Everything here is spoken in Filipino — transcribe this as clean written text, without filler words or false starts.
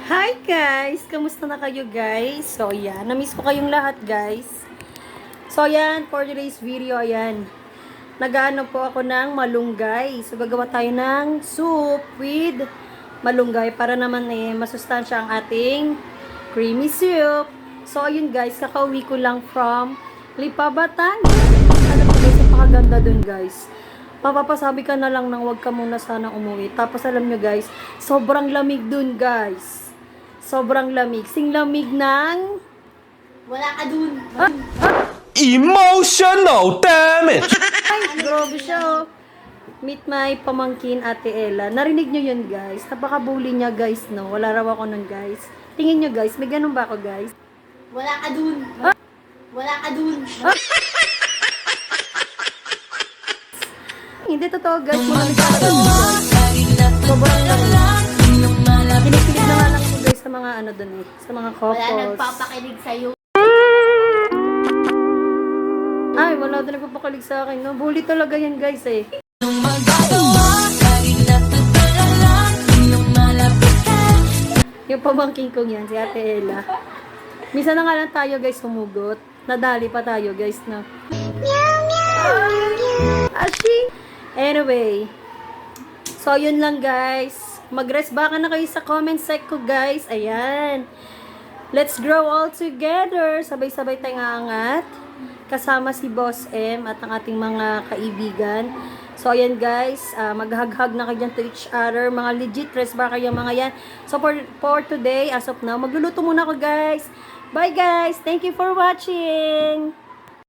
Hi guys! Kamusta na kayo guys? So yan, na-miss ko kayong lahat guys. So yan, for today's video, ayan. Nag-ano po ako ng malunggay. So gagawa tayo ng soup with malunggay para naman masustansya ang ating creamy soup. So ayun guys, kakauwi ko lang from Lipa, Batangas. Alam mo guys, napakaganda dun guys. Mapapasabi ka na lang nang wag ka muna sanang umuwi. Tapos alam nyo guys, sobrang lamig dun guys. Sobrang lamig. Sing lamig ng... Wala ka dun. Emotional damage! Ay, grabe siya oh. Meet my pamangkin, Ate Ella. Narinig nyo yun guys. Napaka-bully niya guys, no? Wala raw ako nun guys. Tingin nyo guys, may ganun ba ako guys? Wala ka dun. Wala ka dun. Hindi totoo guys. Malamig sa akin guys. Sobrang lamig. Kinikilig na nga lang ako guys sa mga ano dun eh. Sa mga Wala couples. nagpapakilig sa'yo. Ay, wala din nagpapakilig sa akin. No? Bully talaga yan guys eh. Yung pamangking kong yan, si Ate Ella. Minsan na nga lang tayo guys humugot. Nadali pa tayo guys na. Ashi! Anyway. So, yun lang guys. Mag-rest baka na kayo sa comment sec ko guys. Ayan. Let's grow all together. Sabay-sabay tayong aangat. Kasama si Boss M at ang ating mga kaibigan. So, ayan guys, maghag-hug na kayo dyan to each other. Mga legit rest ba kayo mga yan. So, for today, as of now, magluluto muna ako guys. Bye guys! Thank you for watching!